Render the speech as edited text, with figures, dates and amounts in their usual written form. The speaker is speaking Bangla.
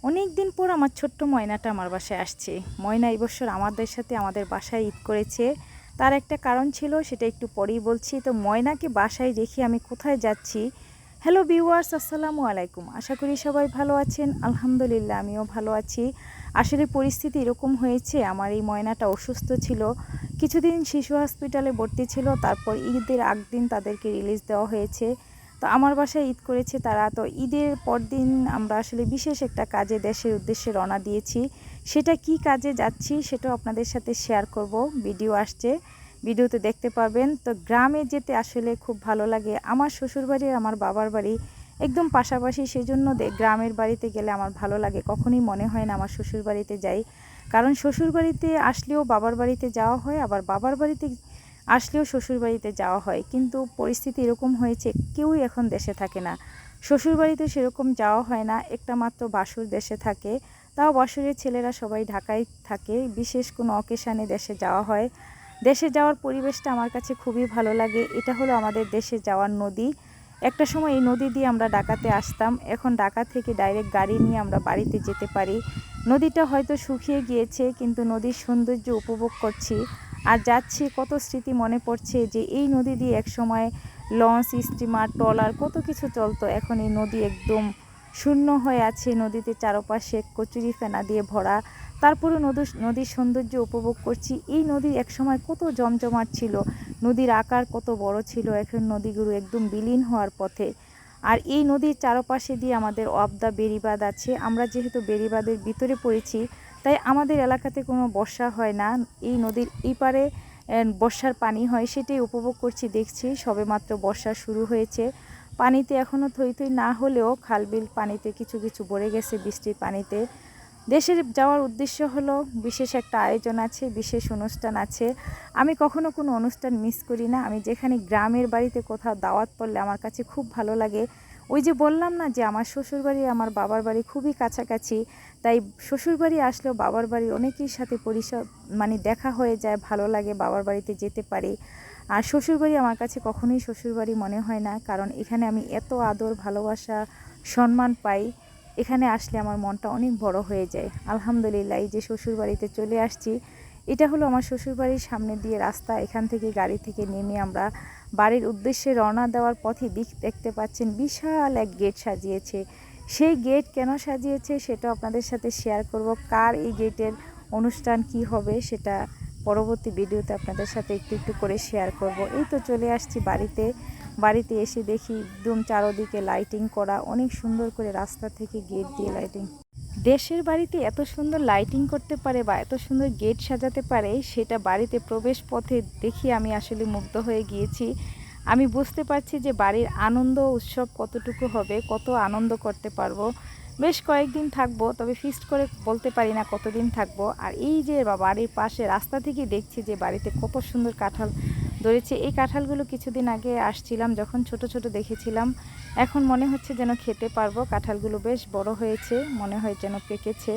অনেক দিন পর আমার ছোট্ট ময়নাটা আমার বাসায় আসছে। ময়না এই বছর আমাদের সাথে আমাদের বাসায় ঈদ করেছে। তার একটা কারণ ছিল, সেটা একটু পরেই বলছি। তো ময়নাকে বাসায় রেখে আমি কোথায় যাচ্ছি? হ্যালো ভিউয়ার্স, আসসালামু আলাইকুম। আশা করি সবাই ভালো আছেন। আলহামদুলিল্লাহ আমিও ভালো আছি। আসলে পরিস্থিতি এরকম হয়েছে, আমার এই ময়নাটা অসুস্থ ছিল, কিছুদিন শিশু হসপিটালে ভর্তি ছিল। তারপর ঈদের আগদিন তাদেরকে রিলিজ দেওয়া হয়েছে। তো আমার বাসায় ঈদ করেছে তারা। তো ঈদের পরদিন আমরা আসলে বিশেষ একটা কাজে দেশের উদ্দেশ্যে রওনা দিয়েছি। সেটা কি কাজে যাচ্ছি সেটাও আপনাদের সাথে শেয়ার করব। ভিডিও আসছে, ভিডিওতে দেখতে পারবেন। তো গ্রামে যেতে আসলে খুব ভালো লাগে। আমার শ্বশুরবাড়ি আর আমার বাবার বাড়ি একদম পাশাপাশি, সেজন্য গ্রামের বাড়িতে গেলে আমার ভালো লাগে। কখনই মনে হয় না আমার শ্বশুরবাড়িতে যাই, কারণ শ্বশুরবাড়িতে আসলেও বাবার বাড়িতে যাওয়া হয়, আবার বাবার বাড়িতে আসলেও শ্বশুরবাড়িতে যাওয়া হয়। কিন্তু পরিস্থিতি এরকম হয়েছে, কেউই এখন দেশে থাকে না। শ্বশুরবাড়িতে সেরকম যাওয়া হয় না, একটা মাত্র বাসুর দেশে থাকে। তাও বাসুরের ছেলেরা সবাই ঢাকায় থাকে। বিশেষ কোনো অকেশানে দেশে যাওয়া হয়। দেশে যাওয়ার পরিবেশটা আমার কাছে খুবই ভালো লাগে। এটা হলো আমাদের দেশে যাওয়ার নদী। একটা সময় এই নদী দিয়ে আমরা ঢাকাতে আসতাম, এখন ঢাকা থেকে ডাইরেক্ট গাড়ি নিয়ে আমরা বাড়িতে যেতে পারি। নদীটা হয়তো শুকিয়ে গিয়েছে, কিন্তু নদীর সৌন্দর্য উপভোগ করছি। আর যাচ্ছি, কত স্মৃতি মনে পড়ছে যে এই নদী দিয়ে একসময় লঞ্চ, স্টিমার, ট্রলার কত কিছু চলতো। এখন এই নদী একদম শূন্য হয়ে আছে। নদীতে চারপাশে কচুরি ফেনা দিয়ে ভরা। তারপরে নদীর সৌন্দর্য উপভোগ করছি। এই নদী একসময় কত জমজমাট ছিল, নদীর আকার কত বড় ছিল। এখন নদীগুলো একদম বিলীন হওয়ার পথে। আর এই নদীর চারপাশে দিয়ে আমাদের অফ দ্য বেড়িবাঁধ আছে। আমরা যেহেতু বেড়িবাঁধের ভিতরে পড়েছি, তাই আমাদের এলাকাতে কোনো বর্ষা হয় না। এই নদীর এই পারে বর্ষার পানি হয়, সেটাই উপভোগ করছি, দেখছি। সবেমাত্র বর্ষা শুরু হয়েছে। পানিতে এখনও থই থই না হলেও খালবিল পানিতে কিছু কিছু ভরে গেছে বৃষ্টির পানিতে। দেশে যাওয়ার উদ্দেশ্য হলো, বিশেষ একটা আয়োজন আছে, বিশেষ অনুষ্ঠান আছে। আমি কখনো কোনো অনুষ্ঠান মিস করি না। আমি যেখানে গ্রামের বাড়িতে কোথাও দাওয়াত পড়লে আমার কাছে খুব ভালো লাগে। ওই যে বললাম না যে আমার শ্বশুরবাড়ি আমার বাবার বাড়ি খুবই কাছাকাছি, তাই শ্বশুরবাড়ি আসলেও বাবার বাড়ির অনেকের সাথে মানে দেখা হয়ে যায়, ভালো লাগে, বাবার বাড়িতে যেতে পারি। আর শ্বশুরবাড়ি আমার কাছে কখনোই শ্বশুরবাড়ি মনে হয় না, কারণ এখানে আমি এত আদর, ভালোবাসা, সম্মান পাই। এখানে আসলে আমার মনটা অনেক বড় হয়ে যায়। আলহামদুলিল্লাহ, এই যে শ্বশুরবাড়িতে চলে আসছি, এটা হলো আমার শ্বশুরবাড়ির সামনে দিয়ে রাস্তা। এখান থেকে গাড়ি থেকে নেমে আমরা বাড়ির উদ্দেশ্যে রওনা দেওয়ার পথে দেখতে পাচ্ছেন বিশাল এক গেট সাজিয়েছে। সেই গেট কেন সাজিয়েছে সেটা আপনাদের সাথে শেয়ার করব। কার এই গেটের অনুষ্ঠান কি হবে সেটা পরবর্তী ভিডিওতে আপনাদের সাথে একটু একটু করে শেয়ার করব। এই তো চলে আসছি বাড়িতে এসে দেখি একদম চারদিকে লাইটিং করা, অনেক সুন্দর করে রাস্তা থেকে গেট দিয়ে লাইটিং। দেশের বাড়িতে এত সুন্দর লাইটিং করতে পারে বা এত সুন্দর গেট সাজাতে পারে, সেটা বাড়িতে প্রবেশ পথে দেখি আমি আসলে মুগ্ধ হয়ে গিয়েছি। আমি বুঝতে পারছি যে বাড়ির আনন্দ উৎসব কতটুকু হবে, কত আনন্দ করতে পারবো। বেশ কয়েকদিন থাকবো, তবে ফিক্সড করে বলতে পারি না কতদিন থাকবো। আর এই যে বাড়ির পাশে রাস্তা থেকে দেখছি যে বাড়িতে কত সুন্দর কাঁঠাল ধরেছে। এই কাঁঠালগুলো কিছুদিন আগে আসছিলাম, যখন ছোট ছোট দেখেছিলাম। এখন মনে হচ্ছে যেন খেতে পারবো। কাঁঠালগুলো বেশ বড় হয়েছে, মনে হয় যেন পেকেছে।